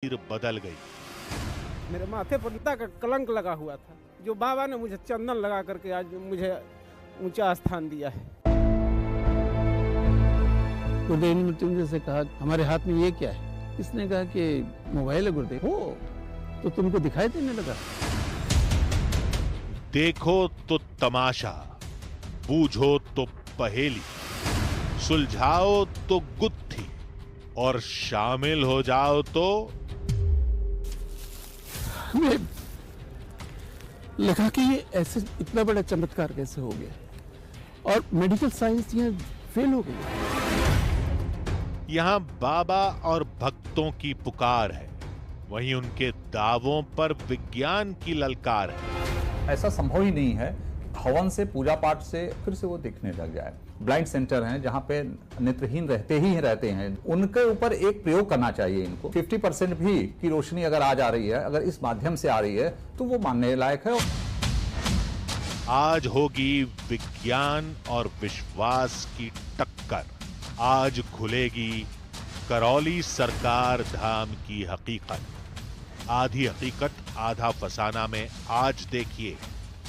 तस्वीर बदल गई। मेरे माथे पर पिता का कलंक लगा हुआ था, जो बाबा ने मुझे चंदन लगा करके आज मुझे ऊंचा स्थान दिया है। गुरुदेव ने मृत्युंजय से कहा, हमारे हाथ में ये क्या है? इसने कहा कि मोबाइल है गुरुदेव। हो तो तुमको दिखाई देने लगा। देखो तो तमाशा, बूझो तो पहेली, सुलझाओ तो गुत्थी और शामिल हो जाओ तो। हमें लगा कि ये ऐसे इतना बड़ा चमत्कार कैसे हो गया और मेडिकल साइंस यहाँ फेल हो गई। यहां बाबा और भक्तों की पुकार है, वहीं उनके दावों पर विज्ञान की ललकार है। ऐसा संभव ही नहीं है हवन से, पूजा पाठ से फिर से वो दिखने लग जाए। ब्लाइंड सेंटर हैं जहां पे नेत्रहीन रहते हैं, उनके ऊपर एक प्रयोग करना चाहिए इनको। 50% भी की रोशनी अगर आज आ रही है, अगर इस माध्यम से आ रही है तो वो मानने लायक है। आज होगी विज्ञान और विश्वास की टक्कर। आज खुलेगी करौली सरकार धाम की हकीकत। आधी हकीकत आधा फसाना में आज देखिए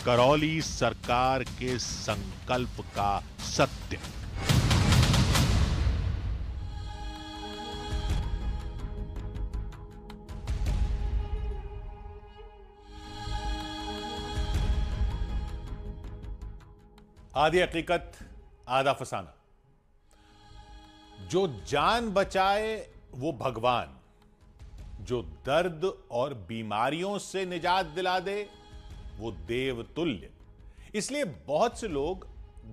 करौली सरकार के संकल्प का सत्य। आधी हकीकत आधा फसाना। जो जान बचाए वो भगवान, जो दर्द और बीमारियों से निजात दिला दे वो देवतुल्य। इसलिए बहुत से लोग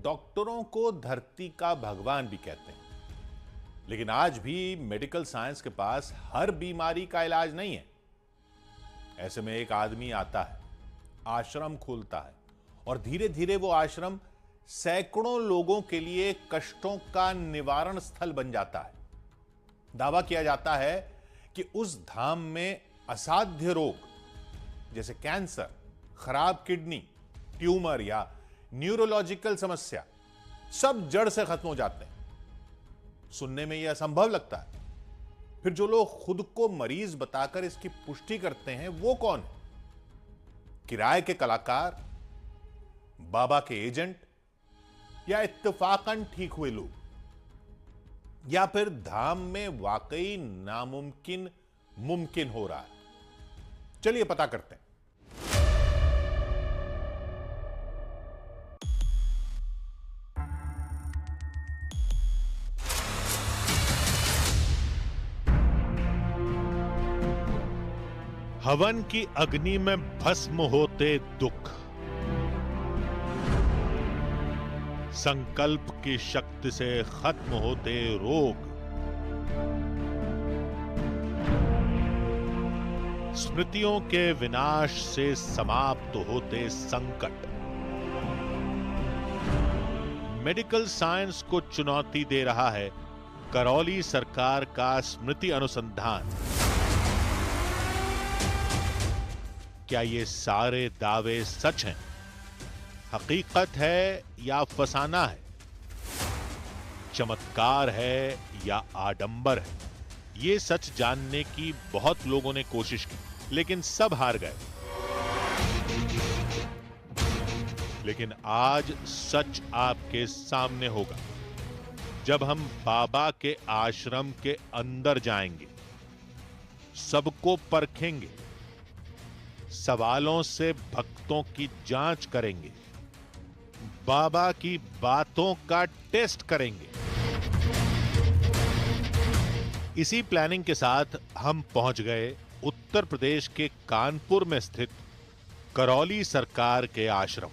डॉक्टरों को धरती का भगवान भी कहते हैं। लेकिन आज भी मेडिकल साइंस के पास हर बीमारी का इलाज नहीं है। ऐसे में एक आदमी आता है, आश्रम खोलता है और धीरे धीरे वो आश्रम सैकड़ों लोगों के लिए कष्टों का निवारण स्थल बन जाता है। दावा किया जाता है कि उस धाम में असाध्य रोग जैसे कैंसर, खराब किडनी, ट्यूमर या न्यूरोलॉजिकल समस्या सब जड़ से खत्म हो जाते हैं। सुनने में यह असंभव लगता है, फिर जो लोग खुद को मरीज बताकर इसकी पुष्टि करते हैं वो कौन है? किराए के कलाकार, बाबा के एजेंट, या इत्तेफाकन ठीक हुए लोग, या फिर धाम में वाकई नामुमकिन मुमकिन हो रहा है? चलिए पता करते हैं। हवन की अग्नि में भस्म होते दुख, संकल्प की शक्ति से खत्म होते रोग, स्मृतियों के विनाश से समाप्त होते संकट। मेडिकल साइंस को चुनौती दे रहा है करौली सरकार का स्मृति अनुसंधान। क्या ये सारे दावे सच हैं? हकीकत है या फसाना है? चमत्कार है या आडंबर है? ये सच जानने की बहुत लोगों ने कोशिश की, लेकिन सब हार गए। लेकिन आज सच आपके सामने होगा जब हम बाबा के आश्रम के अंदर जाएंगे, सबको परखेंगे, सवालों से भक्तों की जांच करेंगे, बाबा की बातों का टेस्ट करेंगे। इसी प्लानिंग के साथ हम पहुंच गए उत्तर प्रदेश के कानपुर में स्थित करौली सरकार के आश्रम।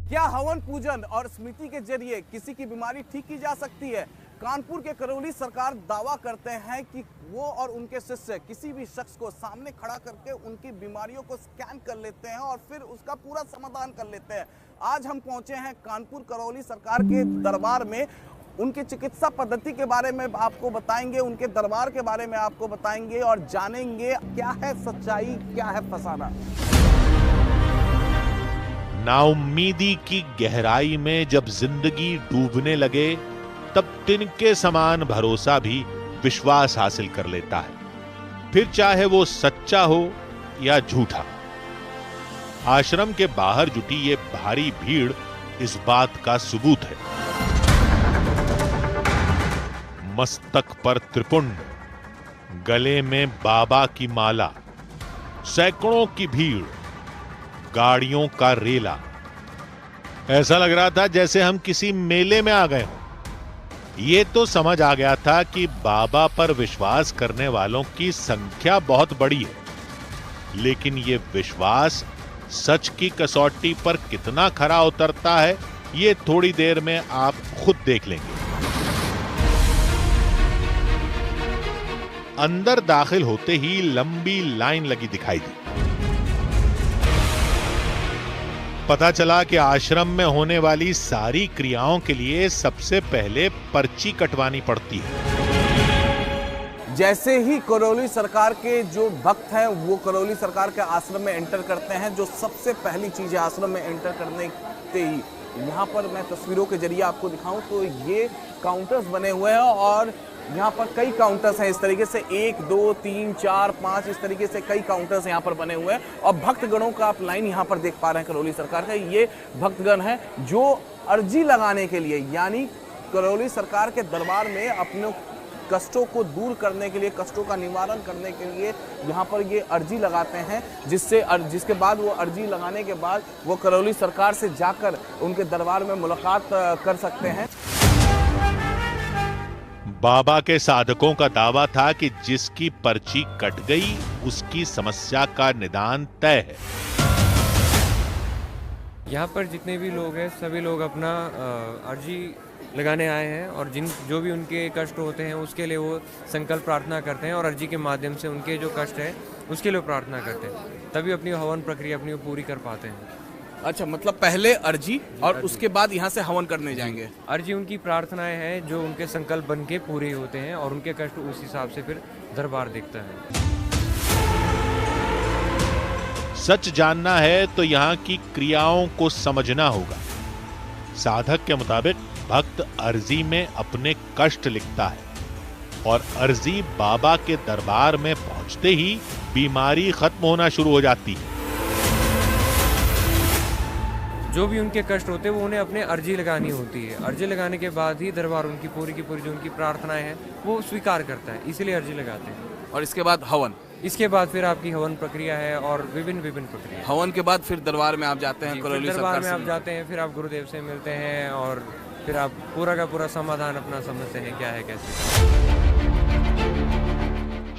क्या हवन पूजन और स्मृति के जरिए किसी की बीमारी ठीक की जा सकती है? कानपुर के करौली सरकार दावा करते हैं कि वो और उनके शिष्य किसी भी शख्स को सामने खड़ा करके उनकी बीमारियों को स्कैन कर लेते हैं और फिर उसका पूरा समाधान कर लेते हैं। आज हम पहुंचे हैं कानपुर करौली सरकार के दरबार में। उनकी चिकित्सा पद्धति के बारे में आपको बताएंगे, उनके दरबार के बारे में आपको बताएंगे और जानेंगे क्या है सच्चाई, क्या है फसाना। नाउम्मीदी की गहराई में जब जिंदगी डूबने लगे तब तिनके समान भरोसा भी विश्वास हासिल कर लेता है, फिर चाहे वो सच्चा हो या झूठा। आश्रम के बाहर जुटी ये भारी भीड़ इस बात का सबूत है। मस्तक पर त्रिपुंड, गले में बाबा की माला, सैकड़ों की भीड़, गाड़ियों का रेला। ऐसा लग रहा था जैसे हम किसी मेले में आ गए हों। ये तो समझ आ गया था कि बाबा पर विश्वास करने वालों की संख्या बहुत बड़ी है, लेकिन ये विश्वास सच की कसौटी पर कितना खरा उतरता है, ये थोड़ी देर में आप खुद देख लेंगे। अंदर दाखिल होते ही लंबी लाइन लगी दिखाई दी। पता चला कि आश्रम में होने वाली सारी क्रियाओं के लिए सबसे पहले पर्ची कटवानी पड़ती है। जैसे ही करौली सरकार के जो भक्त हैं वो करौली सरकार के आश्रम में एंटर करते हैं, जो सबसे पहली चीज है आश्रम में एंटर करने के ही, यहाँ पर मैं तस्वीरों के जरिए आपको दिखाऊं तो ये काउंटर्स बने हुए हैं और यहाँ पर कई काउंटर्स हैं इस तरीके से 1 2 3 4 5 इस तरीके से कई काउंटर्स यहाँ पर बने हुए हैं और भक्तगणों का आप लाइन यहाँ पर देख पा रहे हैं करौली सरकार का। ये भक्तगण हैं जो अर्जी लगाने के लिए, यानी करौली सरकार के दरबार में अपने कष्टों को दूर करने के लिए, कष्टों का निवारण करने के लिए यहाँ पर ये अर्जी लगाते हैं, जिसके बाद वो अर्जी लगाने के बाद वो करौली सरकार से जाकर उनके दरबार में मुलाकात कर सकते हैं। बाबा के साधकों का दावा था कि जिसकी पर्ची कट गई उसकी समस्या का निदान तय है। यहाँ पर जितने भी लोग हैं सभी लोग अपना अर्जी लगाने आए हैं और जो भी उनके कष्ट होते हैं उसके लिए वो संकल्प प्रार्थना करते हैं और अर्जी के माध्यम से उनके जो कष्ट है उसके लिए प्रार्थना करते हैं, तभी अपनी हवन प्रक्रिया अपनी पूरी कर पाते हैं। अच्छा, मतलब पहले अर्जी और उसके बाद यहाँ से हवन करने जाएंगे। अर्जी उनकी प्रार्थनाएं हैं जो उनके संकल्प बन के पूरे होते हैं और उनके कष्ट उस हिसाब से फिर दरबार देखता है। सच जानना है तो यहाँ की क्रियाओं को समझना होगा। साधक के मुताबिक भक्त अर्जी में अपने कष्ट लिखता है और अर्जी बाबा के दरबार में पहुंचते ही बीमारी खत्म होना शुरू हो जाती है। जो भी उनके कष्ट होते हैं वो उन्हें अपने अर्जी लगानी होती है। अर्जी लगाने के बाद ही दरबार उनकी पूरी की पूरी जो उनकी प्रार्थनाएं हैं वो स्वीकार करता है, इसीलिए अर्जी लगाते हैं। और इसके बाद हवन, इसके बाद फिर आपकी हवन प्रक्रिया है और विभिन्न प्रक्रिया। हवन के बाद फिर दरबार में आप जाते हैं, करौली दरबार में आप जाते हैं, फिर आप गुरुदेव से मिलते हैं और फिर आप पूरा का पूरा समाधान अपना समझते हैं क्या है कैसे।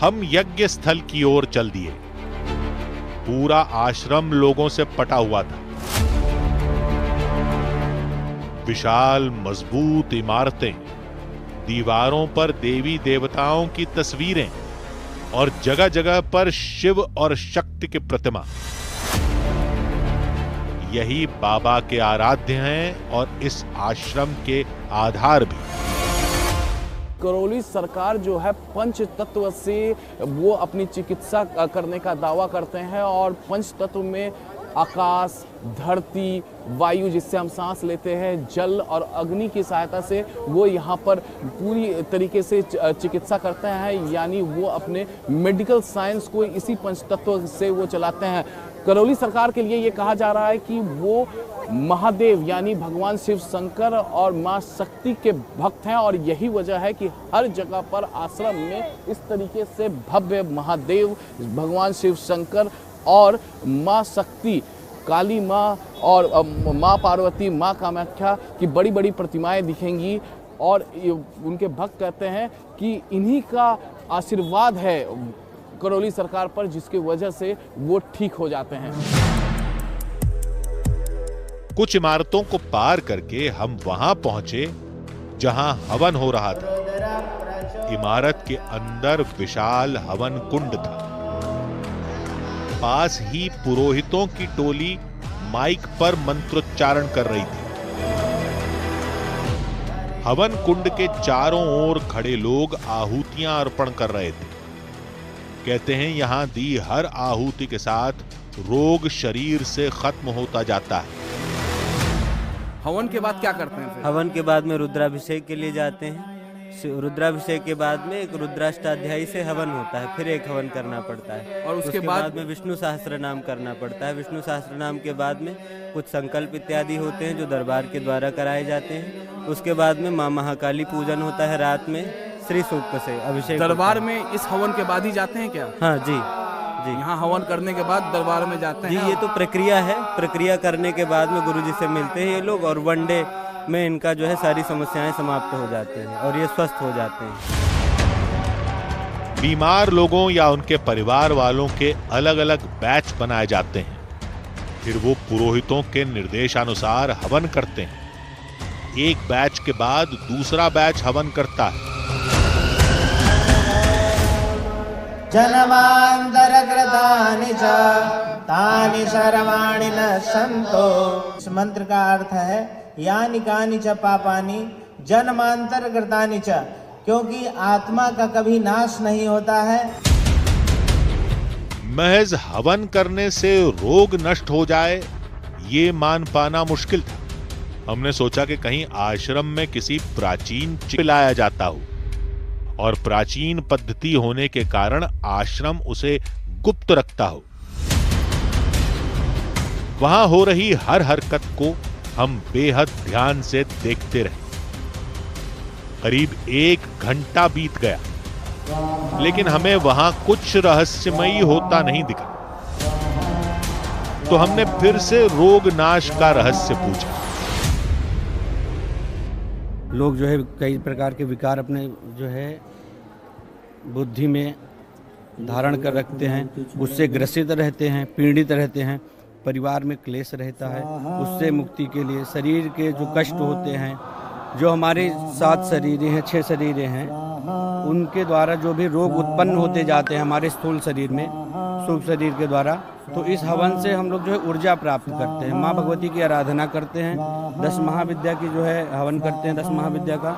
हम यज्ञ स्थल की ओर चल दिए। पूरा आश्रम लोगों से पटा हुआ था। विशाल मजबूत इमारतें, दीवारों पर देवी देवताओं की तस्वीरें और जगह जगह पर शिव और शक्ति की प्रतिमा। यही बाबा के आराध्य हैं और इस आश्रम के आधार भी। करौली सरकार जो है पंच तत्व से वो अपनी चिकित्सा करने का दावा करते हैं और पंच तत्व में आकाश, धरती, वायु जिससे हम सांस लेते हैं, जल और अग्नि की सहायता से वो यहाँ पर पूरी तरीके से चिकित्सा करते हैं, यानी वो अपने मेडिकल साइंस को इसी पंच तत्व से वो चलाते हैं। करौली सरकार के लिए ये कहा जा रहा है कि वो महादेव यानी भगवान शिव शंकर और मां शक्ति के भक्त हैं और यही वजह है कि हर जगह पर आश्रम में इस तरीके से भव्य महादेव, भगवान शिव शंकर और मां शक्ति, काली मां और मां पार्वती, मां कामाख्या की बड़ी बड़ी प्रतिमाएं दिखेंगी और उनके भक्त कहते हैं कि इन्हीं का आशीर्वाद है करौली सरकार पर, जिसकी वजह से वो ठीक हो जाते हैं। कुछ इमारतों को पार करके हम वहां पहुंचे जहां हवन हो रहा था। इमारत के अंदर विशाल हवन कुंड था। पास ही पुरोहितों की टोली माइक पर मंत्रोच्चारण कर रही थी। हवन कुंड के चारों ओर खड़े लोग आहुतियां अर्पण कर रहे थे। कहते हैं यहां दी हर आहुति के साथ रोग शरीर से खत्म होता जाता है। हवन के बाद क्या करते हैं फिर? हवन के बाद में रुद्राभिषेक के लिए जाते हैं। रुद्राभिषेक के बाद में एक रुद्राष्टाध्यायी से हवन होता है, फिर एक हवन करना पड़ता है और उसके बाद में विष्णु सहस्त्र नाम करना पड़ता है। विष्णु सहस्त्र नाम के बाद में कुछ संकल्प इत्यादि होते हैं जो दरबार के द्वारा कराए जाते हैं। उसके बाद में माँ महाकाली पूजन होता है, रात में श्री सूक्त से अभिषेक। दरबार में इस हवन के बाद ही जाते हैं क्या? हाँ जी जी, यहाँ हवन करने के बाद दरबार में जाते हैं जी। ये तो प्रक्रिया है, प्रक्रिया करने के बाद में गुरुजी से मिलते हैं ये लोग, और वन डे में इनका जो है सारी समस्याएं समाप्त हो जाते हैं और ये स्वस्थ हो जाते हैं। बीमार लोगों या उनके परिवार वालों के अलग अलग बैच बनाए जाते हैं, फिर वो पुरोहितों के निर्देशानुसार हवन करते हैं। एक बैच के बाद दूसरा बैच हवन करता है। जन्मांतरकृतानि च तानि सर्वाणि न सन्तो। इस मंत्र का अर्थ है यानि कानि च पापानि जन्मांतरकृतानि च, क्योंकि आत्मा का कभी नाश नहीं होता है। महज हवन करने से रोग नष्ट हो जाए ये मान पाना मुश्किल था। हमने सोचा कि कहीं आश्रम में किसी प्राचीन पिलाया जाता हो, और प्राचीन पद्धति होने के कारण आश्रम उसे गुप्त रखता हो। वहां हो रही हर हरकत को हम बेहद ध्यान से देखते रहे। करीब 1 घंटा बीत गया, लेकिन हमें वहां कुछ रहस्यमयी होता नहीं दिखा। तो हमने फिर से रोग नाश का रहस्य पूछा। लोग जो है कई प्रकार के विकार अपने जो है बुद्धि में धारण कर रखते हैं, उससे ग्रसित रहते हैं, पीड़ित रहते हैं, परिवार में क्लेश रहता है। उससे मुक्ति के लिए शरीर के जो कष्ट होते हैं, जो हमारे 7 शरीरें हैं, 6 शरीरें हैं, उनके द्वारा जो भी रोग उत्पन्न होते जाते हैं हमारे स्थूल शरीर में, सूक्ष्म शरीर के द्वारा, तो इस हवन से हम लोग जो है ऊर्जा प्राप्त करते हैं। माँ भगवती की आराधना करते हैं, 10 महाविद्या की जो है हवन करते हैं, 10 महाविद्या का,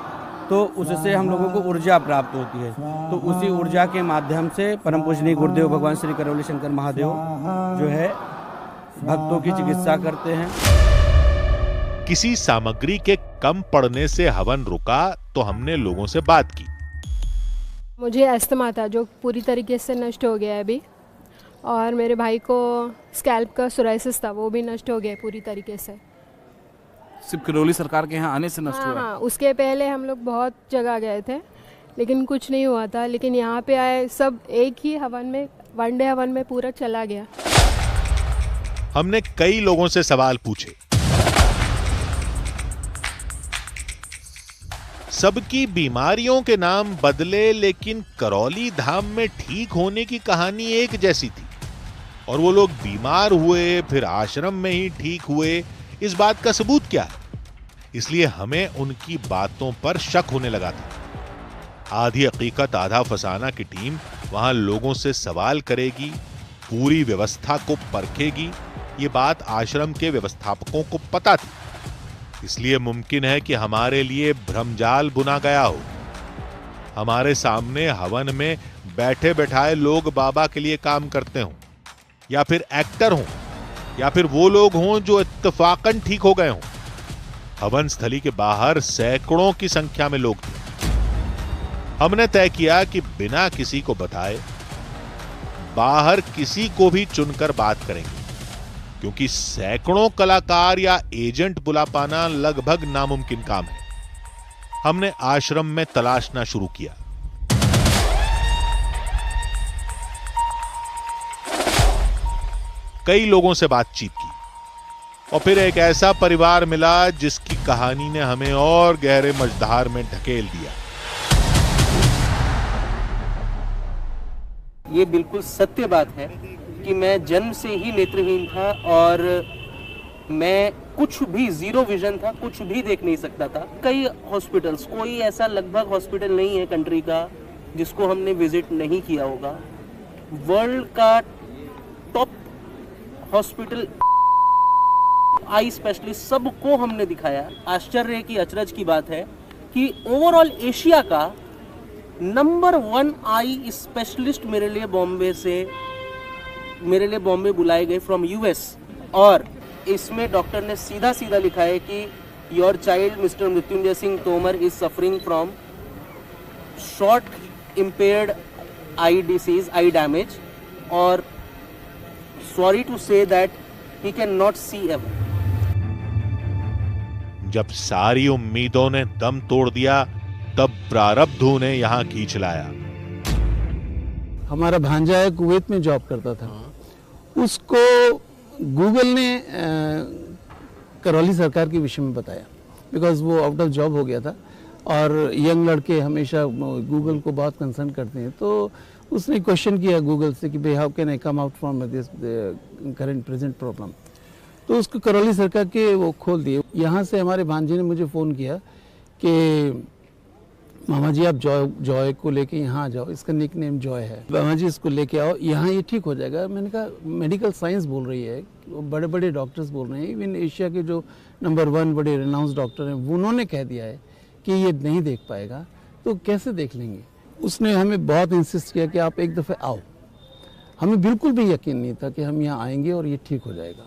तो उससे हम लोगों को ऊर्जा प्राप्त होती है। तो उसी ऊर्जा के माध्यम से परम पूजनीय गुरुदेव भगवान श्री करौली शंकर महादेव जो है भक्तों की चिकित्सा करते हैं। किसी सामग्री के कम पड़ने से हवन रुका तो हमने लोगों से बात की। मुझे अस्थमा था जो पूरी तरीके से नष्ट हो गया है अभी, और मेरे भाई को स्कैल्प का सोराइसिस था, वो भी नष्ट हो गया पूरी तरीके से। सिर्फ करौली सरकार के यहाँ आने से नष्ट हुआ? हाँ, उसके पहले हम लोग बहुत जगह गए थे लेकिन कुछ नहीं हुआ था, लेकिन यहाँ पे आए सब एक ही हवन में, वन डे हवन में पूरा चला गया। हमने कई लोगों से सवाल पूछे, सबकी बीमारियों के नाम बदले, लेकिन करौली धाम में ठीक होने की कहानी एक जैसी थी। और वो लोग बीमार हुए फिर आश्रम में ही ठीक हुए, इस बात का सबूत क्या है? इसलिए हमें उनकी बातों पर शक होने लगा था। आधी हकीकत आधा फसाना की टीम वहां लोगों से सवाल करेगी, पूरी व्यवस्था को परखेगी, ये बात आश्रम के व्यवस्थापकों को पता थी। इसलिए मुमकिन है कि हमारे लिए भ्रमजाल बुना गया हो। हमारे सामने हवन में बैठे बैठाए लोग बाबा के लिए काम करते हों, या फिर एक्टर हों, या फिर वो लोग हों जो इत्तेफाकन ठीक हो गए हों। हवन स्थली के बाहर सैकड़ों की संख्या में लोग थे। हमने तय किया कि बिना किसी को बताए बाहर किसी को भी चुनकर बात करेंगे, क्योंकि सैकड़ों कलाकार या एजेंट बुला पाना लगभग नामुमकिन काम है। हमने आश्रम में तलाशना शुरू किया। कई लोगों से बातचीत की और फिर एक ऐसा परिवार मिला जिसकी कहानी ने हमें और गहरे मझधार में ढकेल दिया। ये बिल्कुल सत्य बात है कि मैं जन्म से ही नेत्रहीन था और मैं कुछ भी जीरो विजन था, कुछ भी देख नहीं सकता था। कई हॉस्पिटल्स, कोई ऐसा लगभग हॉस्पिटल नहीं है कंट्री का जिसको हमने विजिट नहीं किया होगा। वर्ल्ड का टॉप हॉस्पिटल, आई स्पेशलिस्ट, सबको हमने दिखाया। आश्चर्य की, अचरज की बात है कि ओवरऑल एशिया का नंबर 1 आई स्पेशलिस्ट मेरे लिए बॉम्बे बुलाए गए फ्रॉम यूएस। और इसमें डॉक्टर ने सीधा सीधा लिखा है कि your child mister Mrityunjay Singh Tomar is suffering from short impaired eye disease, eye damage, or sorry to say that he cannot see ever. जब सारी उम्मीदों ने दम तोड़ दिया तब प्रारब्ध ने यहां खींच लाया। हमारा भांजा है, कुवैत में जॉब करता था। उसको गूगल ने करौली सरकार के विषय में बताया, बिकॉज वो आउट ऑफ जॉब हो गया था और यंग लड़के हमेशा गूगल को बहुत कंसर्न करते हैं। तो उसने क्वेश्चन किया गूगल से कि भाई how can I come out from this current present problem. तो उसको करौली सरकार के वो खोल दिए। यहाँ से हमारे भांजे ने मुझे फ़ोन किया कि मामा जी आप जॉय को लेके यहाँ आ जाओ, इसका निक नेम जॉय है, मामा जी इसको लेके आओ, यहाँ ये ठीक हो जाएगा। मैंने कहा मेडिकल साइंस बोल रही है, बड़े बड़े डॉक्टर्स बोल रहे हैं, इवन एशिया के जो नंबर 1 बड़े रिनाउंस डॉक्टर हैं उन्होंने कह दिया है कि ये नहीं देख पाएगा, तो कैसे देख लेंगे। उसने हमें बहुत इंसिस्ट किया कि आप एक दफ़े आओ। हमें बिल्कुल भी यकीन नहीं था कि हम यहाँ आएंगे और ये ठीक हो जाएगा।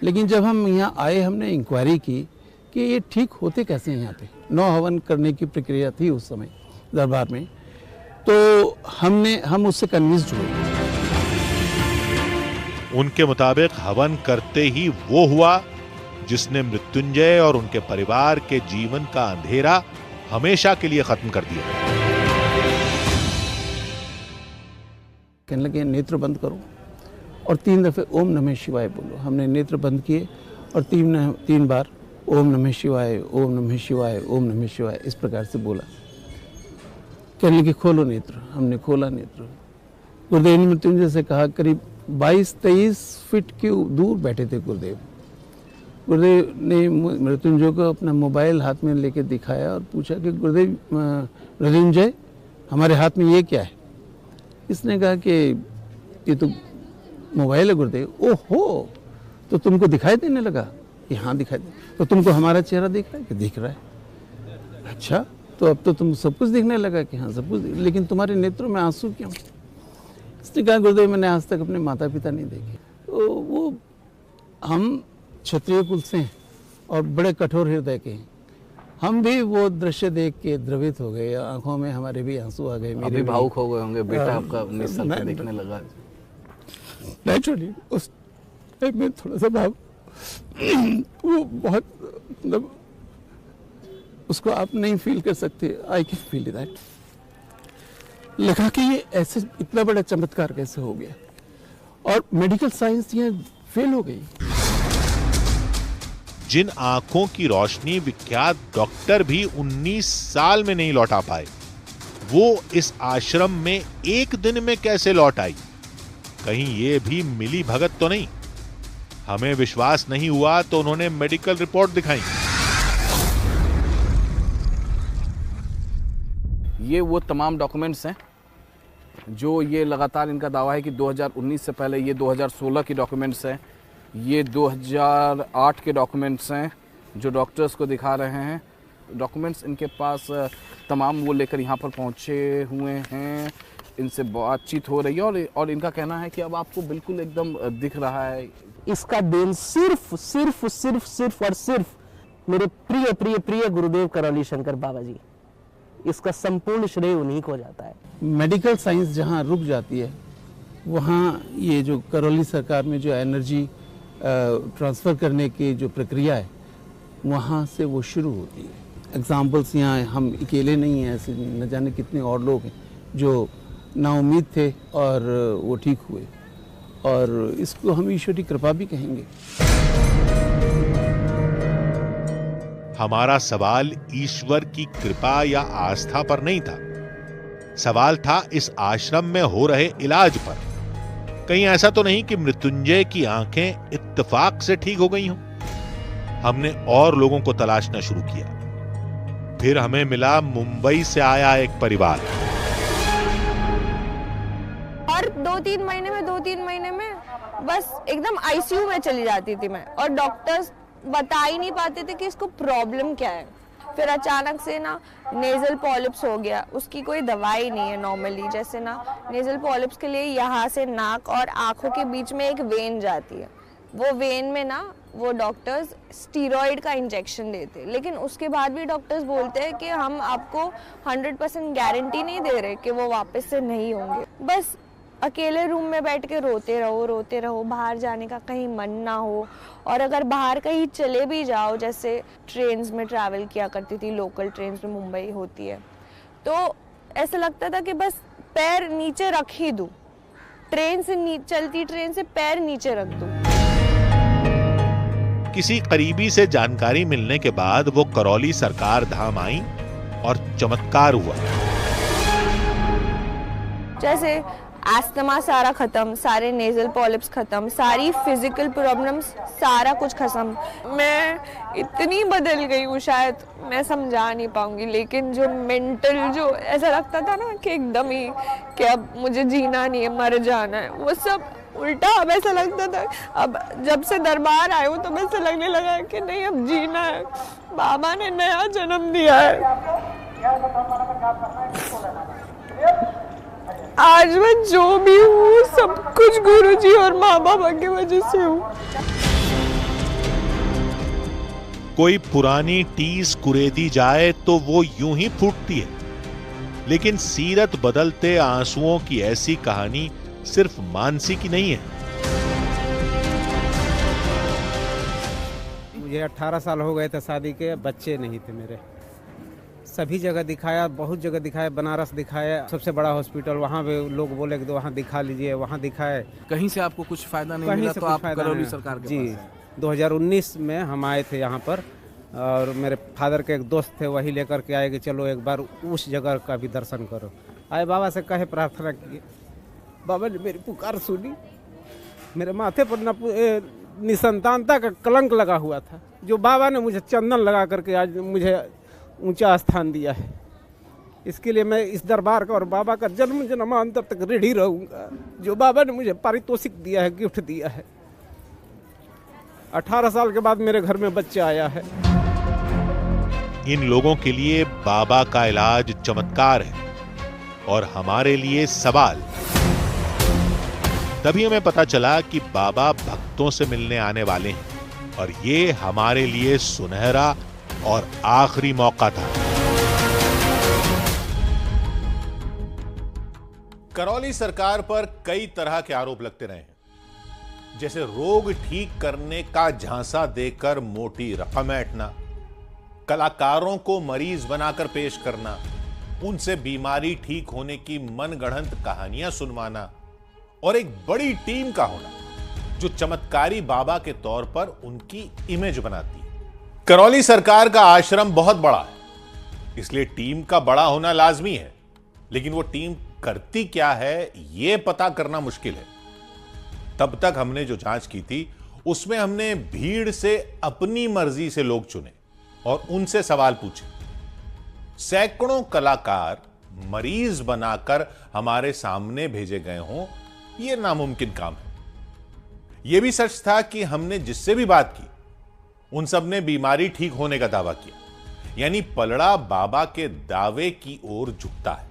लेकिन जब हम यहाँ आए, हमने इंक्वायरी की कि ये ठीक होते कैसे हैं। यहाँ पे 9 हवन करने की प्रक्रिया थी उस समय दरबार में, तो हम उससे कन्विंस्ड हुए। उनके मुताबिक हवन करते ही वो हुआ जिसने मृत्युंजय और उनके परिवार के जीवन का अंधेरा हमेशा के लिए खत्म कर दिया। कहने लगे नेत्र बंद करो और 3 दफे ओम नमः शिवाय बोलो। हमने नेत्र बंद किए और 3 बार ओम नमः शिवाय, ओम नमः शिवाय, ओम नमः शिवाय इस प्रकार से बोला। कहने लगे खोलो नेत्र। हमने खोला नेत्र। गुरुदेव ने मृत्युंजय से कहा, करीब 22-23 फीट के दूर बैठे थे गुरुदेव। गुरुदेव ने मृत्युंजय को अपना मोबाइल हाथ में लेके दिखाया और पूछा कि गुरुदेव मृत्युंजय हमारे हाथ में ये क्या है। इसने कहा कि ये तो मोबाइल है गुरुदेव। ओहो, तो तुमको दिखाई देने लगा कि हाँ दिखाई दे। तो तुमको हमारा चेहरा दिख रहा है कि दिख रहा है। अच्छा, तो अब तो तुम सब कुछ दिखने लगा कि हाँ सब कुछ, लेकिन तुम्हारे नेत्रों में आंसू क्यों। इसने कहा गुरुदेव मैंने आज तक अपने माता पिता नहीं देखे। तो वो हम क्षत्रिय कुल से हैं और बड़े कठोर हृदय के हैं। हम भी वो दृश्य देख के द्रवित हो गए, आंखों में हमारे भी आंसू आ गए। मेरे भावुक हो गए होंगे, बेटा आपका 19 साल का दिखने लगा। नेचुरली उस टाइम में थोड़ा सा भाव वो बहुत मतलब उसको आप नहीं फील कर सकते। I can feel that. लगा कि ये ऐसे इतना बड़ा चमत्कार कैसे हो गया और मेडिकल साइंस ये फेल हो गई। जिन आंखों की रोशनी विख्यात डॉक्टर भी 19 साल में नहीं लौटा पाए, वो इस आश्रम में एक दिन में कैसे लौट आई। कहीं ये भी मिली भगत तो नहीं। हमें विश्वास नहीं हुआ तो उन्होंने मेडिकल रिपोर्ट दिखाई। ये वो तमाम डॉक्यूमेंट्स हैं जो ये लगातार इनका दावा है कि 2019 से पहले, ये 2016 की डॉक्यूमेंट्स हैं, ये 2008 के डॉक्यूमेंट्स हैं जो डॉक्टर्स को दिखा रहे हैं। डॉक्यूमेंट्स इनके पास तमाम वो लेकर यहाँ पर पहुँचे हुए हैं, इनसे बातचीत हो रही है और इनका कहना है कि अब आपको बिल्कुल एकदम दिख रहा है। इसका देन सिर्फ सिर्फ सिर्फ सिर्फ और सिर्फ मेरे प्रिय प्रिय प्रिय गुरुदेव करौली शंकर बाबा जी। इसका संपूर्ण श्रेय उन्हीं को जाता है। मेडिकल साइंस जहाँ रुक जाती है, वहाँ ये जो करौली सरकार में जो एनर्जी ट्रांसफ़र करने की जो प्रक्रिया है, वहाँ से वो शुरू होती है। एग्जाम्पल्स यहाँ हम अकेले नहीं हैं, ऐसे न जाने कितने और लोग हैं जो नाउम्मीद थे और वो ठीक हुए, और इसको हम ईश्वर की कृपा भी कहेंगे। हमारा सवाल ईश्वर की कृपा या आस्था पर नहीं था। सवाल था इस आश्रम में हो रहे इलाज पर। कहीं ऐसा तो नहीं कि मृत्युंजय की आंखें इत्तेफाक से ठीक हो गई हों। हमने और लोगों को तलाशना शुरू किया। फिर हमें मिला मुंबई से आया एक परिवार। और 2-3 महीने में बस एकदम आईसीयू में चली जाती थी मैं, और डॉक्टर्स बता ही नहीं पाते थे कि इसको प्रॉब्लम क्या है। फिर अचानक से ना नेजल पॉलिप्स हो गया, उसकी कोई दवाई नहीं है नॉर्मली। जैसे ना नेजल पॉलिप्स के लिए यहाँ से नाक और आंखों के बीच में एक वेन जाती है, वो वेन में ना वो डॉक्टर्स स्टीरॉइड का इंजेक्शन देते, लेकिन उसके बाद भी डॉक्टर्स बोलते हैं कि हम आपको 100% गारंटी नहीं दे रहे कि वो वापस से नहीं होंगे। बस अकेले रूम में बैठ के रोते रहो, बाहर जाने का कहीं मन ना हो। और अगर बाहर कहीं चले भी जाओ, जैसे ट्रेन्स में ट्रैवल किया करती थी, लोकल ट्रेन्स में मुंबई होती है, तो ऐसा लगता था कि बस पैर नीचे रख ही दूं, ट्रेन से चलती ट्रेन से पैर नीचे रख दूं। किसी करीबी से जानकारी मिलने के बाद वो करौली सरकार धाम आई और चमत्कार हुआ। जैसे एस्थमा सारा खत्म, सारे नेजल पॉलिप्स खत्म, सारी फिजिकल प्रॉब्लम्स सारा कुछ खत्म। मैं इतनी बदल गई हूँ, शायद मैं समझा नहीं पाऊंगी, लेकिन जो मेंटल, जो ऐसा लगता था ना कि एकदम ही कि अब मुझे जीना नहीं है, मर जाना है, वो सब उल्टा अब ऐसा लगता था। अब जब से दरबार आए हूँ तो ऐसा लगने लगा है कि नहीं, अब जीना है, बाबा ने नया जन्म दिया है। आज मैं जो भी हूँ सब कुछ गुरुजी और माँ बाबा की वजह से हूँ। कोई पुरानी टीस कुरेदी जाए तो वो यूं ही फूटती है, लेकिन सीरत बदलते आंसुओं की ऐसी कहानी सिर्फ मानसी की नहीं है। मुझे 18 साल हो गए थे शादी के, बच्चे नहीं थे मेरे। सभी जगह दिखाया, बहुत जगह दिखाया, बनारस दिखाया, सबसे बड़ा हॉस्पिटल, वहाँ पे लोग बोले कि वहाँ दिखा लीजिए, वहाँ दिखाए। कहीं से आपको कुछ फायदा नहीं मिला तो आप करौली सरकार के जी 2019 में हम आए थे यहाँ पर, और मेरे फादर के एक दोस्त थे, वही लेकर के आए कि चलो एक बार उस जगह का भी दर्शन करो। आए, बाबा से कहे, प्रार्थना किए, बाबा ने मेरी पुकार सुनी। मेरे माथे पर निसंतानता का कलंक लगा हुआ था, जो बाबा ने मुझे चंदन लगा करके आज मुझे ऊंचा स्थान दिया है। इसके लिए मैं इस दरबार का और बाबा का जन्म जन्मांतर तक ऋणी रहूंगा, जो बाबा ने मुझे पारितोषिक दिया है, गिफ्ट दिया है। 18 साल के बाद मेरे घर में बच्चा आया है। इन लोगों के लिए बाबा का इलाज चमत्कार है और हमारे लिए सवाल। तभी हमें पता चला कि बाबा भक्तों से मिलने आने वाले हैं और ये हमारे लिए सुनहरा और आखिरी मौका था। करौली सरकार पर कई तरह के आरोप लगते रहे हैं, जैसे रोग ठीक करने का झांसा देकर मोटी रकम ऐंठना, कलाकारों को मरीज बनाकर पेश करना, उनसे बीमारी ठीक होने की मनगढ़ंत कहानियां सुनवाना और एक बड़ी टीम का होना जो चमत्कारी बाबा के तौर पर उनकी इमेज बनाती है। करौली सरकार का आश्रम बहुत बड़ा है, इसलिए टीम का बड़ा होना लाजमी है, लेकिन वो टीम करती क्या है यह पता करना मुश्किल है। तब तक हमने जो जांच की थी उसमें हमने भीड़ से अपनी मर्जी से लोग चुने और उनसे सवाल पूछे। सैकड़ों कलाकार मरीज बनाकर हमारे सामने भेजे गए हों, यह नामुमकिन काम है। यह भी सच था कि हमने जिससे भी बात की उन सब ने बीमारी ठीक होने का दावा किया, यानी पलड़ा बाबा के दावे की ओर झुकता है।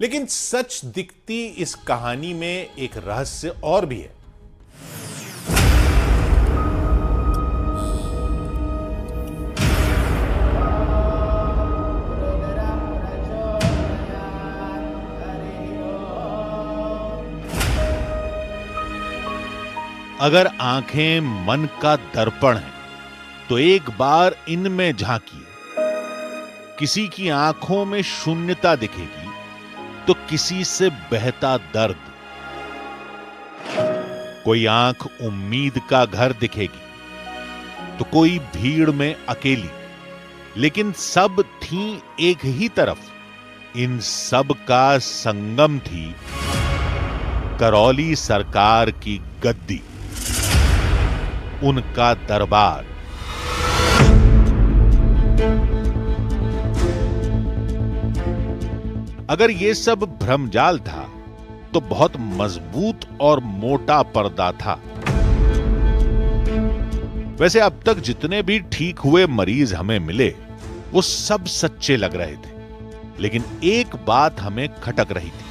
लेकिन सच दिखती इस कहानी में एक रहस्य और भी है। अगर आंखें मन का दर्पण हैं, तो एक बार इनमें झांकिए। किसी की आंखों में शून्यता दिखेगी तो किसी से बहता दर्द। कोई आंख उम्मीद का घर दिखेगी तो कोई भीड़ में अकेली, लेकिन सब थी एक ही तरफ। इन सब का संगम थी करौली सरकार की गद्दी, उनका दरबार। अगर यह सब भ्रमजाल था तो बहुत मजबूत और मोटा पर्दा था। वैसे अब तक जितने भी ठीक हुए मरीज हमें मिले वो सब सच्चे लग रहे थे, लेकिन एक बात हमें खटक रही थी,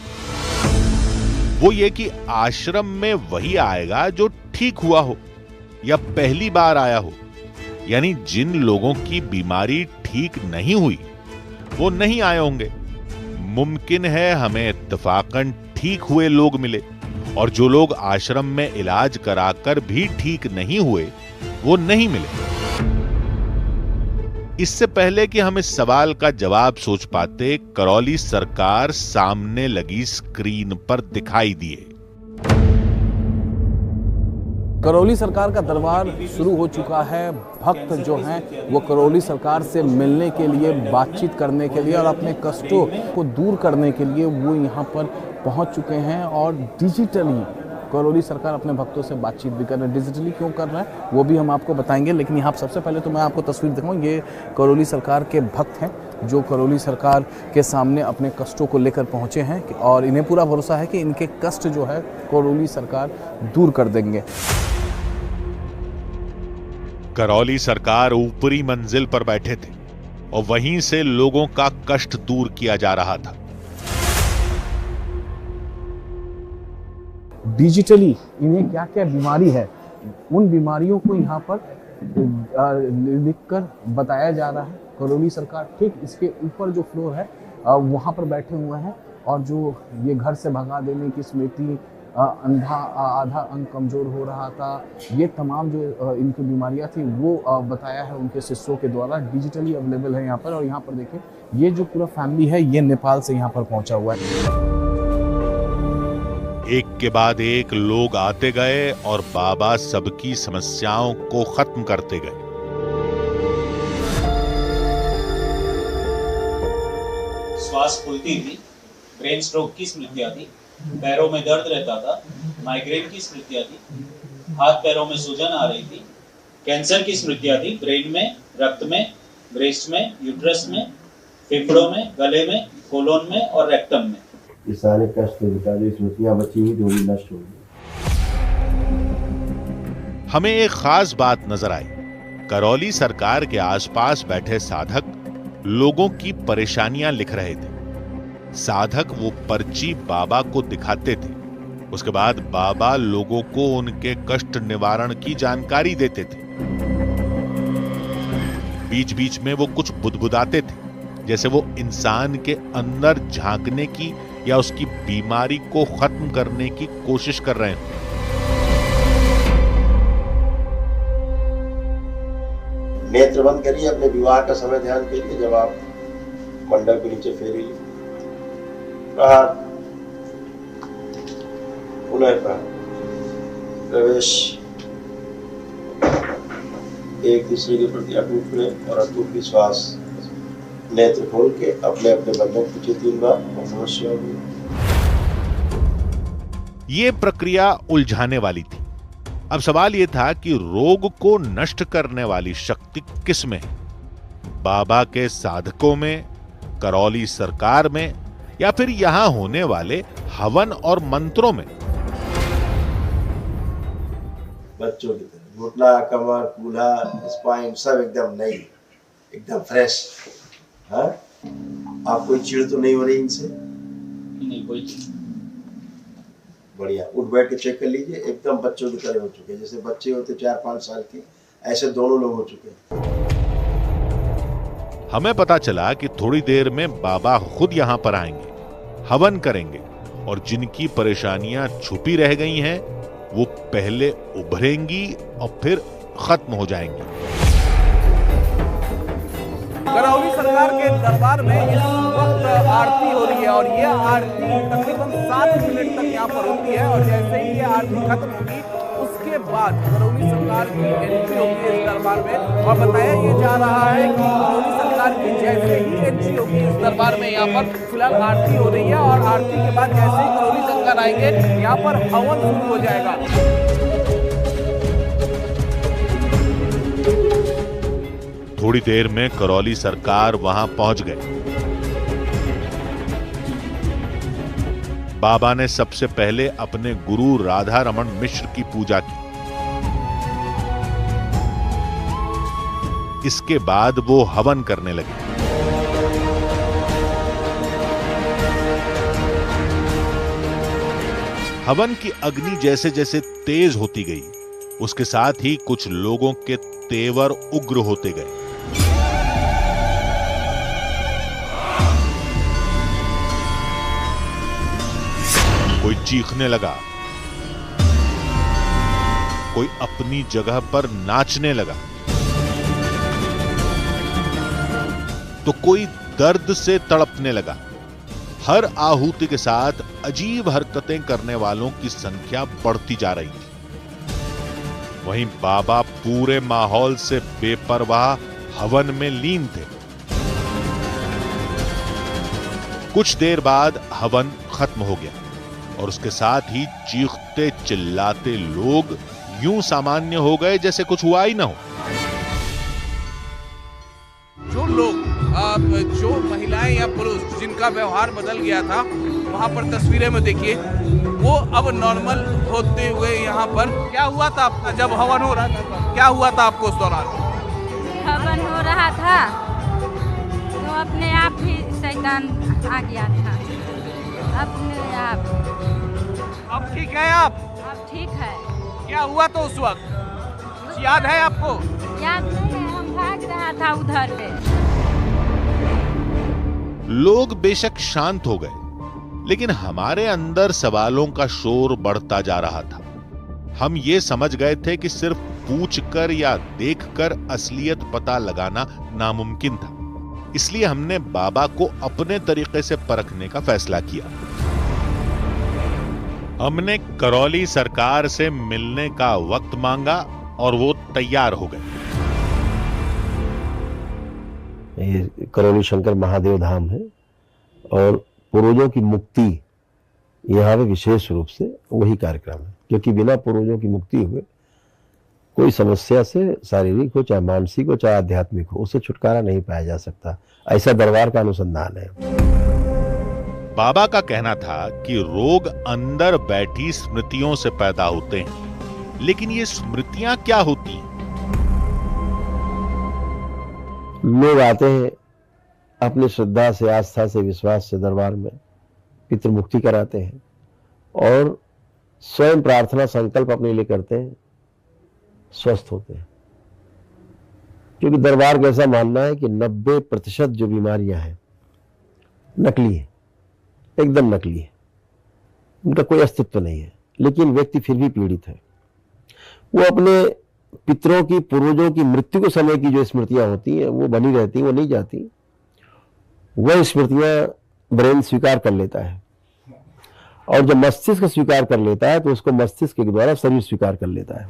वो ये कि आश्रम में वही आएगा जो ठीक हुआ हो, या पहली बार आया हो, यानी जिन लोगों की बीमारी ठीक नहीं हुई वो नहीं आए होंगे। मुमकिन है हमें इत्तफाकन ठीक हुए लोग मिले और जो लोग आश्रम में इलाज कराकर भी ठीक नहीं हुए वो नहीं मिले। इससे पहले कि हम इस सवाल का जवाब सोच पाते, करौली सरकार सामने लगी स्क्रीन पर दिखाई दिए। करौली सरकार का दरबार शुरू हो चुका है। भक्त जो हैं वो करौली सरकार से मिलने के लिए, बातचीत करने के लिए और अपने कष्टों को दूर करने के लिए वो यहाँ पर पहुँच चुके हैं और डिजिटली करौली सरकार अपने भक्तों से बातचीत भी कर रहे हैं। डिजिटली क्यों कर रहा है वो भी हम आपको बताएंगे, लेकिन यहाँ सबसे पहले तो मैं आपको तस्वीर दिखाऊं। ये करौली सरकार के भक्त हैं जो करौली सरकार के सामने अपने कष्टों को लेकर पहुँचे हैं और इन्हें पूरा भरोसा है कि इनके कष्ट जो है करौली सरकार दूर कर देंगे। करौली सरकार ऊपरी मंजिल पर बैठे थे और वहीं से लोगों का कष्ट दूर किया जा रहा था। डिजिटली इन्हें क्या क्या बीमारी है उन बीमारियों को यहाँ पर लिखकर बताया जा रहा है। करौली सरकार ठीक इसके ऊपर जो फ्लोर है वहाँ पर बैठे हुए हैं और जो ये घर से भगा देने की स्मृति, आधा अंग कमजोर हो रहा था, ये तमाम जो इनकी बीमारियां थी वो बताया है उनके शिष्यों के द्वारा। डिजिटली अवेलेबल है यहाँ पर। और यहाँ पर देखिए ये जो पूरा फैमिली है ये नेपाल से यहाँ पर पहुँचा हुआ है। एक के बाद एक लोग आते गए और बाबा सबकी समस्याओं को खत्म करते गए। श्वास फूलती थी, ब्रेन स्ट्रोक की स्मृतियां थी, पैरों में दर्द रहता था, माइग्रेन की स्मृतियां थी, हाथ पैरों में सूजन आ रही थी, कैंसर की स्मृतियां थी, ब्रेन में, रक्त में, ब्रेस्ट में, यूट्रस में, फेफड़ों में, गले में, कोलोन में और रेक्टम में। ये सारे कष्ट जो स्मृतियां बची हुई थोड़ी नष्ट हो गई। हमें एक खास बात नजर आई। करौली सरकार के आसपास बैठे साधक लोगों की परेशानियां लिख रहे थे। साधक वो पर्ची बाबा को दिखाते थे। उसके बाद बाबा लोगों को उनके कष्ट निवारण की जानकारी देते थे। बीच बीच में वो कुछ बुदबुदाते थे, जैसे वो इंसान के अंदर झांकने की या उसकी बीमारी को खत्म करने की कोशिश कर रहे हैं। नेत्र बंद करिए, अपने विवाह का समय ध्यान कीजिए। जब आप मंडप के नीचे फेरी प्रहार, पुनः प्रवेश, एक दूसरे के प्रति अटूट प्रेम और अटूट विश्वास। नेत्र खोल के अपने अपने बंधन पूछे 3 बार और समस्या हुई। ये प्रक्रिया उलझाने वाली थी। अब सवाल यह था कि रोग को नष्ट करने वाली शक्ति किस में है? बाबा के साधकों में, करौली सरकार में, या फिर यहां होने वाले हवन और मंत्रों में? बच्चों की तरह घुटना, कमर, कूल्हा, स्पाइन सब एकदम नई, एकदम फ्रेश। हाँ, आप कोई चिड़ तो नहीं हो रही इनसे? नहीं, कोई चिड़। बढ़िया, उठ बैठ के चेक कर लीजिए, एकदम बच्चों की तरह हो चुके हैं। जैसे बच्चे होते 4-5 साल के, ऐसे दोनों लोग हो चुके हैं। हमें पता चला कि थोड़ी देर में बाबा खुद यहां पर आएंगे, हवन करेंगे और जिनकी परेशानियां छुपी रह गई हैं वो पहले उभरेंगी और फिर खत्म हो जाएंगी। करौली सरकार के दरबार में इस वक्त आरती हो रही है और ये आरती तकरीबन 7 मिनट तक यहाँ पर होती है और जैसे ही ये आरती खत्म होगी उसके बाद करौली सरकार की एंट्री होगी इस दरबार में। और बताया ये जा रहा है कि करौली सरकार की जैसे ही एंट्री होगी इस दरबार में, यहाँ पर फिलहाल आरती हो रही है और आरती के बाद जैसे ही करौली सरकार आएंगे यहाँ पर हवन शुरू हो जाएगा। थोड़ी देर में करौली सरकार वहां पहुंच गए। बाबा ने सबसे पहले अपने गुरु राधा रमन मिश्र की पूजा की। इसके बाद वो हवन करने लगे। हवन की अग्नि जैसे जैसे तेज होती गई, उसके साथ ही कुछ लोगों के तेवर उग्र होते गए। कोई चीखने लगा, कोई अपनी जगह पर नाचने लगा, तो कोई दर्द से तड़पने लगा। हर आहुति के साथ अजीब हरकतें करने वालों की संख्या बढ़ती जा रही थी। वहीं बाबा पूरे माहौल से बेपरवाह हवन में लीन थे। कुछ देर बाद हवन खत्म हो गया और उसके साथ ही चीखते चिल्लाते लोग यूं सामान्य हो गए जैसे कुछ हुआ ही ना हो। जो लोग जो महिलाएं या पुरुष जिनका व्यवहार बदल गया था, वहां पर तस्वीरें में देखिए, वो अब नॉर्मल होते हुए यहाँ पर। क्या हुआ था आपका जब हवन हो रहा था? क्या हुआ था आपको उस दौरान? हवन हो रहा था तो अपने आप ही शैतान आ गया था। अपने आप। अब ठीक है आप? अब ठीक है। क्या हुआ तो उस वक्त कुछ याद है आपको? याद नहीं है, हम भाग रहा था उधर से। लोग बेशक शांत हो गए, लेकिन हमारे अंदर सवालों का शोर बढ़ता जा रहा था। हम ये समझ गए थे कि सिर्फ पूछकर या देखकर असलियत पता लगाना नामुमकिन था। इसलिए हमने बाबा को अपने तरीके से परखने का फैसला किया। हमने करौली सरकार से मिलने का वक्त मांगा और वो तैयार हो गए। ये करौली शंकर महादेव धाम है और पूर्वजों की मुक्ति यहाँ पे विशेष रूप से वही कार्यक्रम है, क्योंकि बिना पूर्वजों की मुक्ति हुए कोई समस्या से शारीरिक हो चाहे मानसिक हो चाहे आध्यात्मिक हो, उससे छुटकारा नहीं पाया जा सकता। ऐसा दरबार का अनुसंधान है। बाबा का कहना था कि रोग अंदर बैठी स्मृतियों से पैदा होते हैं, लेकिन ये स्मृतियां क्या होती हैं? लोग आते हैं अपनी श्रद्धा से, आस्था से, विश्वास से दरबार में, पितृ मुक्ति कराते हैं और स्वयं प्रार्थना संकल्प अपने लिए करते हैं, स्वस्थ होते हैं। क्योंकि दरबार का ऐसा मानना है कि 90% जो बीमारियां हैं नकली है, एकदम नकली है, उनका कोई अस्तित्व नहीं है, लेकिन व्यक्ति फिर भी पीड़ित है। वो अपने पितरों की, पूर्वजों की मृत्यु के समय की जो स्मृतियां होती हैं वो बनी रहती, वो नहीं जाती। वह स्मृतियां ब्रेन स्वीकार कर लेता है और जब मस्तिष्क स्वीकार कर लेता है तो उसको मस्तिष्क के द्वारा शरीर स्वीकार कर लेता है।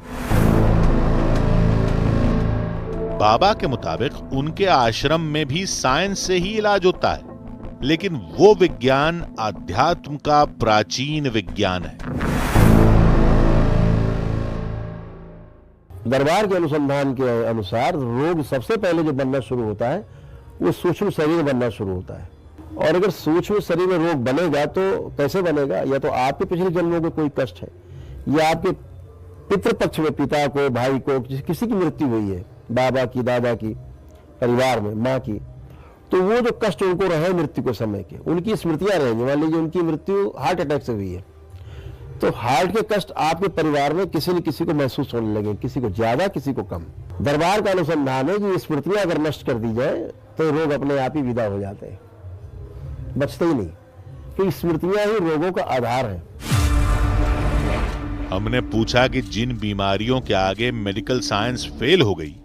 बाबा के मुताबिक उनके आश्रम में भी साइंस से ही इलाज होता है, लेकिन वो विज्ञान आध्यात्म का प्राचीन विज्ञान है। दरबार के अनुसंधान के अनुसार रोग सबसे पहले जो बनना शुरू होता है वो सूक्ष्म शरीर में बनना शुरू होता है। और अगर सूक्ष्म शरीर में रोग बनेगा तो कैसे बनेगा? या तो आपके पिछले जन्मों में कोई कष्ट है, या आपके पितृपक्ष में पिता को, भाई को, किसी की मृत्यु हुई है, बाबा की, दादा की, परिवार में माँ की, तो वो जो कष्ट उनको रहे मृत्यु के समय के, उनकी स्मृतियां रहेंगी। मान लीजिए उनकी मृत्यु हार्ट अटैक से हुई है, तो हार्ट के कष्ट आपके परिवार में किसी न किसी को महसूस होने लगे, किसी को ज्यादा, किसी को कम। दरबार का अनुसंधान है कि स्मृतियां अगर नष्ट कर दी जाए तो रोग अपने आप ही विदा हो जाते हैं, बचते ही नहीं, क्योंकि स्मृतियां ही रोगों का आधार है। हमने पूछा कि जिन बीमारियों के आगे मेडिकल साइंस फेल हो गई,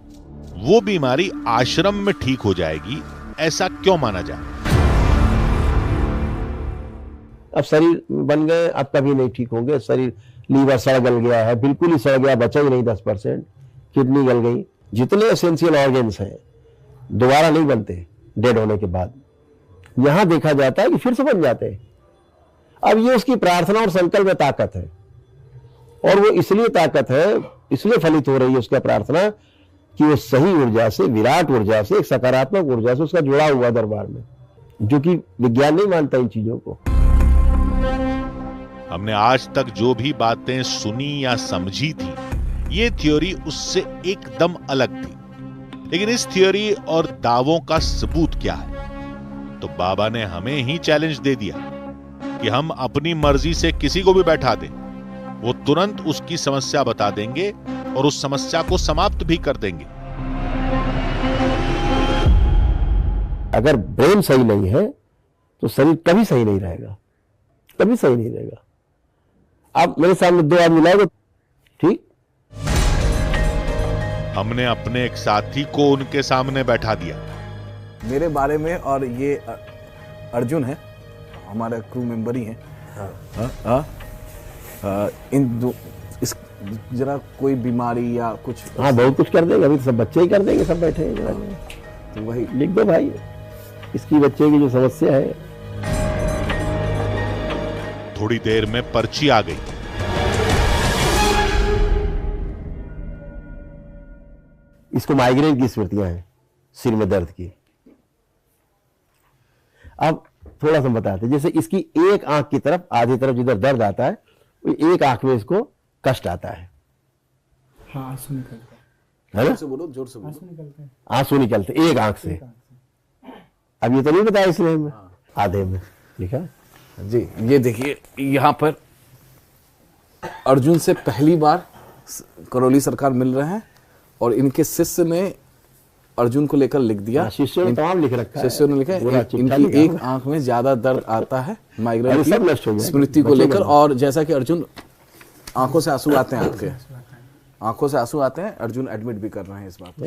वो बीमारी आश्रम में ठीक हो जाएगी, ऐसा क्यों माना जाए? अब शरीर बन गए, अब कभी नहीं ठीक होंगे। शरीर, लीवर सड़ गल गया है, बिल्कुल ही सड़ गया, बचा ही नहीं 10%, किडनी गल गई, जितने एसेंशियल ऑर्गन्स हैं दोबारा नहीं बनते डेड होने के बाद। यहां देखा जाता है कि फिर से बन जाते हैं। अब ये उसकी प्रार्थना और संकल्प में ताकत है, और वो इसलिए ताकत है, इसलिए फलित हो रही है उसका प्रार्थना कि वो सही ऊर्जा से, विराट ऊर्जा से, एक सकारात्मक ऊर्जा से उसका जुड़ा हुआ दरबार में, जो कि विज्ञान नहीं मानता इन चीजों को। हमने आज तक जो भी बातें सुनी या समझी थी, ये थ्योरी उससे एकदम अलग थी। लेकिन इस थ्योरी और दावों का सबूत क्या है? तो बाबा ने हमें ही चैलेंज दे दिया कि हम अपनी मर्जी से किसी को भी बैठा दें, वो तुरंत उसकी समस्या बता देंगे और उस समस्या को समाप्त भी कर देंगे। अगर ब्रेन सही नहीं है तो शरीर कभी सही नहीं रहेगा, कभी सही नहीं रहेगा। आप मेरे सामने 2 आदमी लाओगे, ठीक? हमने अपने एक साथी को उनके सामने बैठा दिया। मेरे बारे में, और ये अर्जुन है, हमारे क्रू मेंबर ही हैं। इन दो इस जरा कोई बीमारी या कुछ, हाँ बहुत कुछ कर देंगे, अभी तो सब बच्चे ही कर देंगे, सब बैठे हैं। तो वही लिख दो भाई, इसकी बच्चे की जो समस्या है। थोड़ी देर में पर्ची आ गई। इसको माइग्रेन की स्मृतियां हैं, सिर में दर्द की। अब थोड़ा सा बताते, जैसे इसकी एक आंख की तरफ, आधी तरफ जिधर दर्द आता है, एक आंख में इसको कष्ट आता है। हाँ, आंसू निकलते है ना? जोर से बोलो, जोर से बोलो। आंसू निकलते एक आंख से। अब ये तो नहीं बताया इसने हमें, आधे में लिखा जी। ये देखिए, यहाँ पर अर्जुन से पहली बार करौली सरकार मिल रहे हैं और इनके शिष्य ने अर्जुन को लेकर लिख दिया। शिष्यों ने तमाम लिख रखा है, शिष्यों ने लिखा है इनकी एक आंख में ज्यादा दर्द आता है माइग्रेन की स्मृति को लेकर। और जैसा कि अर्जुन आंखों से आंसू आते हैं, आपके आंखों से आंसू आते हैं, अर्जुन एडमिट भी कर रहे हैं इस बात पर।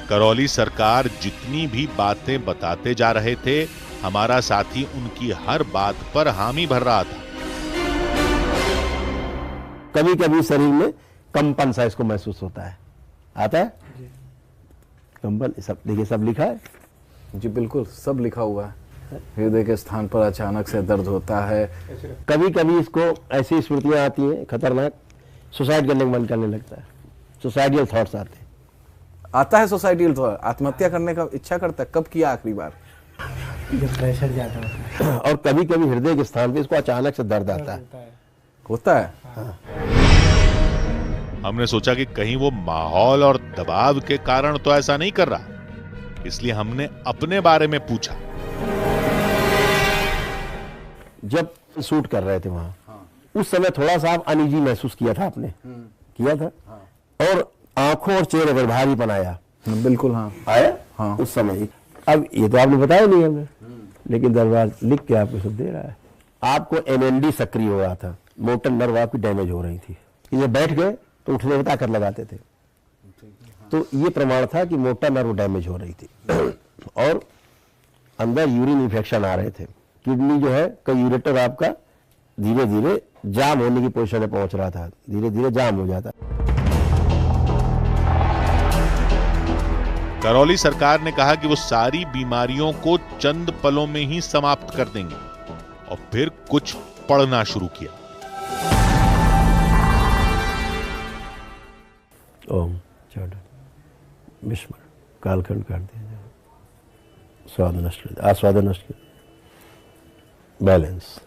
करौली सरकार जितनी भी बातें बताते जा रहे थे, हमारा साथी उनकी हर बात पर हामी भर रहा था। कभी कभी शरीर में कंपन सा इसको महसूस होता है, आता है कंपन। सब देखिए, सब लिखा है जी, बिल्कुल सब लिखा हुआ है। हृदय के स्थान पर अचानक से दर्द होता है। कभी कभी इसको ऐसी स्मृतियां आती हैं खतरनाक, सुसाइड करने का मन करने लगता है, सुसाइडियल थॉट्स आते हैं। आता है सुसाइडियल थॉट, आत्महत्या करने का इच्छा करता है। कब किया आखिरी बार? जब प्रेशर ज्यादा होता है। और कभी कभी हृदय के स्थान पे इसको अचानक से दर्द आता है। होता है। हाँ। हमने सोचा कि कहीं वो माहौल और दबाव के कारण तो ऐसा नहीं कर रहा, इसलिए हमने अपने बारे में पूछा। जब शूट कर रहे थे वहां, उस समय थोड़ा सा आप अनईजी महसूस किया था आपने? किया था? और आंखों और चेहरे पर भारीपन आया? बिल्कुल हाँ आया। हाँ। उस समय ही। अब ये तो आपने बताया नहीं हमें, लेकिन दरबार लिख के आपको सब दे रहा है। आपको एमएनडी सक्रिय हो रहा था, मोटर नर्व आपकी डैमेज हो रही थी। ये बैठ गए तो उठने में ताकत लगाते थे, तो ये प्रमाण था कि मोटर नर्व डैमेज हो रही थी और अंदर यूरिन इन्फेक्शन आ रहे थे। किडनी जो है का यूरेटर आपका धीरे धीरे जाम होने की पोजीशन में पहुंच रहा था, धीरे धीरे जाम हो जाता। करौली सरकार ने कहा कि वो सारी बीमारियों को चंद पलों में ही समाप्त कर देंगे और फिर कुछ पढ़ना शुरू किया। ओम विस्मर कालखंड काट दिया जाए, स्वाद नष्ट कर, आस्वाद नष्ट कर, बैलेंस,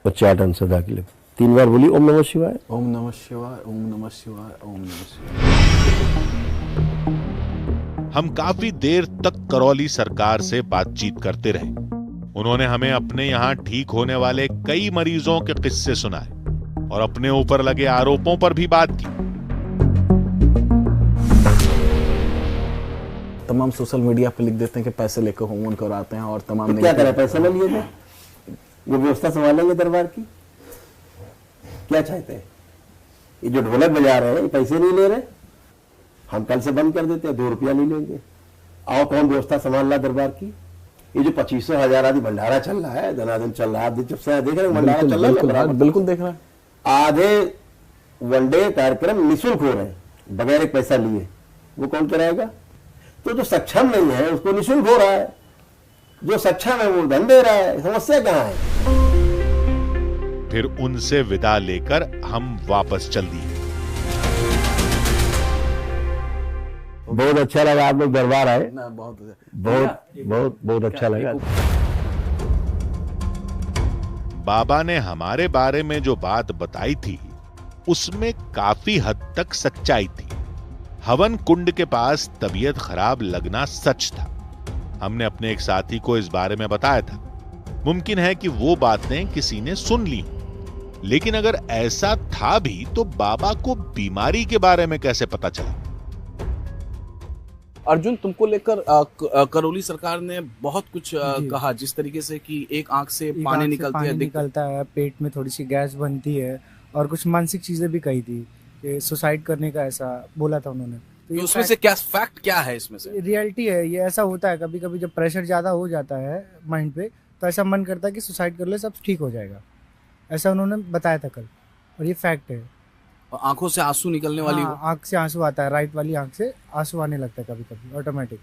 उच्चाटन सदा के लिए 3 बार बोली ओम नमः शिवाय, ओम नमः शिवाय, ओम नमः शिवाय, ओम नमः शिवाय। हम काफी देर तक करौली सरकार से बातचीत करते रहे। उन्होंने हमें अपने यहां ठीक होने वाले कई मरीजों के किस्से सुनाए और अपने ऊपर लगे आरोपों पर भी बात की। तमाम सोशल मीडिया पे लिख देते हैं कि पैसे लेकर होमन कराते हैं और तमाम तो क्या करें, पैसे ले लिए थे, वो व्यवस्था संभालेंगे दरबार की। क्या चाहते हैं? ये जो ढोलक बजा रहे हैं ये पैसे नहीं ले रहे, हम कल से बंद कर देते हैं, 2 रुपया नहीं लेंगे। आओ कौन व्यवस्था संभाल रहा दरबार की? ये जो 2500 आदि भंडारा चल रहा है, धनाधन चल रहा है, जब से देख रहे हैं भंडारा चल रहा है, बिल्कुल देख रहे हैं। आधे वनडे कार्यक्रम निःशुल्क हो रहे हैं बगैर एक पैसा लिए, वो कौन कराएगा? तो जो सक्षम नहीं है उसको निःशुल्क हो रहा है, जो सक्षम है वो धन दे रहा है, समस्या कहाँ है? फिर उनसे विदा लेकर हम वापस चल दिए। बहुत अच्छा लगा आप लोग दरबार आए, बहुत बहुत बहुत अच्छा लगा। बाबा ने हमारे बारे में जो बात बताई थी उसमें काफी हद तक सच्चाई थी। हवन कुंड के पास तबीयत खराब लगना सच था। हमने अपने एक साथी को इस बारे में बताया था। मुमकिन है कि वो बातें किसी ने सुन ली, लेकिन अगर ऐसा था भी तो बाबा को बीमारी के बारे में कैसे पता चला? अर्जुन, तुमको लेकर करौली सरकार ने बहुत कुछ कहा, जिस तरीके से कि एक आंख से पानी निकलता है, पेट में थोड़ी सी गैस बनती है और कुछ मानसिक चीजें भी कही थी कि सुसाइड करने का ऐसा बोला था उन्होंने। तो उसमें से क्या फैक्ट क्या है? इसमें से रियलिटी है, ये ऐसा होता है कभी कभी जब प्रेशर ज्यादा हो जाता है माइंड पे, तो ऐसा मन करता है कि सुसाइड कर ले, सब ठीक हो जाएगा, ऐसा उन्होंने बताया था कल, और ये फैक्ट है। और आंखों से आंसू निकलने वाली, आंख से आंसू आता है, राइट वाली आंख से आंसू आने लगता है कभी कभी ऑटोमेटिक।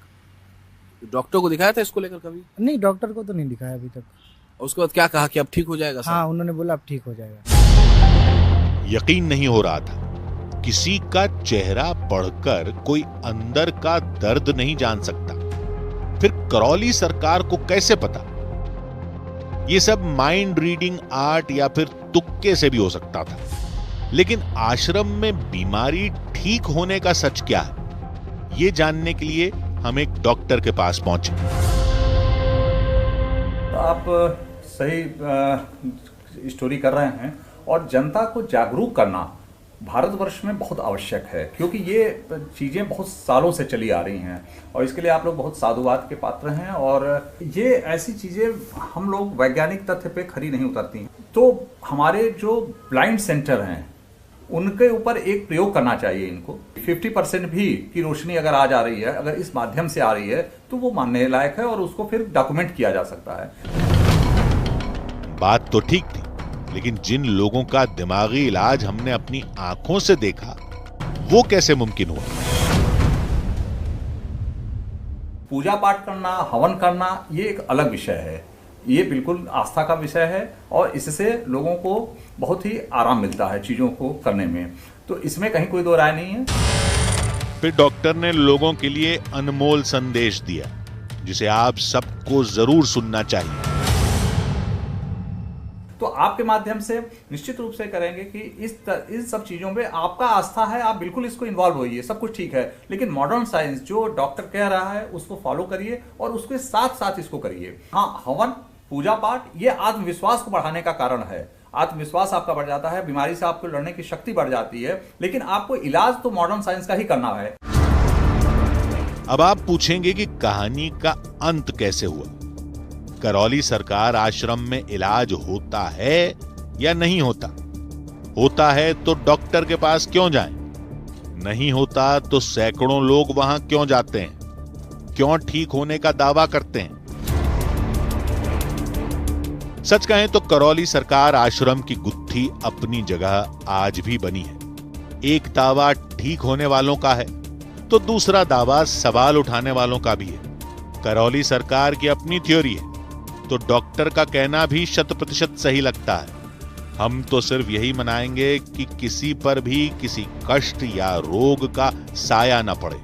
डॉक्टर को दिखाया था इसको लेकर कभी? नहीं, डॉक्टर को तो नहीं दिखाया अभी तक। उसके बाद क्या कहा कि अब ठीक हो जाएगा? हाँ, उन्होंने बोला अब ठीक हो जाएगा। यकीन नहीं हो रहा था, किसी का चेहरा पढ़कर कोई अंदर का दर्द नहीं जान सकता, फिर करौली सरकार को कैसे पता? ये सब माइंड रीडिंग आर्ट या फिर तुक्के से भी हो सकता था, लेकिन आश्रम में बीमारी ठीक होने का सच क्या है, ये जानने के लिए हम एक डॉक्टर के पास पहुंचे। आप सही स्टोरी कर रहे हैं, और जनता को जागरूक करना भारतवर्ष में बहुत आवश्यक है, क्योंकि ये चीज़ें बहुत सालों से चली आ रही हैं और इसके लिए आप लोग बहुत साधुवाद के पात्र हैं। और ये ऐसी चीज़ें हम लोग वैज्ञानिक तथ्य पे खरी नहीं उतरती। तो हमारे जो ब्लाइंड सेंटर हैं उनके ऊपर एक प्रयोग करना चाहिए इनको। 50% भी की रोशनी अगर आज आ रही है, अगर इस माध्यम से आ रही है, तो वो मानने लायक है और उसको फिर डॉक्यूमेंट किया जा सकता है। बात तो ठीक थी, लेकिन जिन लोगों का दिमागी इलाज हमने अपनी आंखों से देखा, वो कैसे मुमकिन हुआ? पूजा पाठ करना, हवन करना, ये एक अलग विषय है, ये बिल्कुल आस्था का विषय है और इससे लोगों को बहुत ही आराम मिलता है चीजों को करने में, तो इसमें कहीं कोई दो राय नहीं है। फिर डॉक्टर ने लोगों के लिए अनमोल संदेश दिया, जिसे आप सबको जरूर सुनना चाहिए। तो आपके माध्यम से निश्चित रूप से करेंगे कि इस सब चीजों में आपका आस्था है, आप बिल्कुल इसको इन्वॉल्व होइए, सब कुछ ठीक है, लेकिन मॉडर्न साइंस जो डॉक्टर कह रहा है उसको फॉलो करिए और उसके साथ साथ इसको करिए। हाँ, हवन, पूजा पाठ, ये आत्मविश्वास को बढ़ाने का कारण है। आत्मविश्वास आपका बढ़ जाता है, बीमारी से आपको लड़ने की शक्ति बढ़ जाती है, लेकिन आपको इलाज तो मॉडर्न साइंस का ही करना है। अब आप पूछेंगे कि कहानी का अंत कैसे हुआ? करौली सरकार आश्रम में इलाज होता है या नहीं होता? होता है तो डॉक्टर के पास क्यों जाएं? नहीं होता तो सैकड़ों लोग वहां क्यों जाते हैं? क्यों ठीक होने का दावा करते हैं? सच कहें तो करौली सरकार आश्रम की गुत्थी अपनी जगह आज भी बनी है। एक दावा ठीक होने वालों का है तो दूसरा दावा सवाल उठाने वालों का भी है। करौली सरकार की अपनी थ्योरी है तो डॉक्टर का कहना भी 100% सही लगता है। हम तो सिर्फ यही मनाएंगे कि किसी पर भी किसी कष्ट या रोग का साया न पड़े,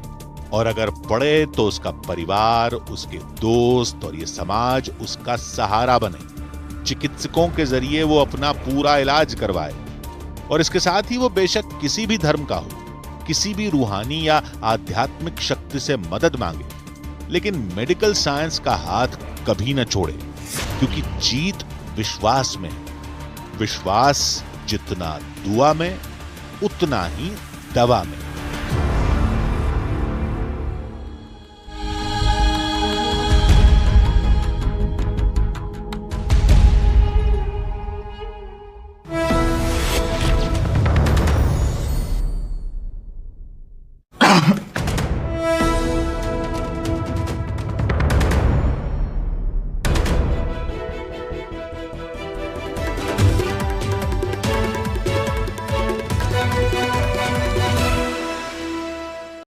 और अगर पड़े तो उसका परिवार, उसके दोस्त और ये समाज उसका सहारा बने। चिकित्सकों के जरिए वो अपना पूरा इलाज करवाए, और इसके साथ ही वो बेशक किसी भी धर्म का हो, किसी भी रूहानी या आध्यात्मिक शक्ति से मदद मांगे, लेकिन मेडिकल साइंस का हाथ कभी न छोड़े, क्योंकि जीत विश्वास में है। विश्वास जितना दुआ में, उतना ही दवा में।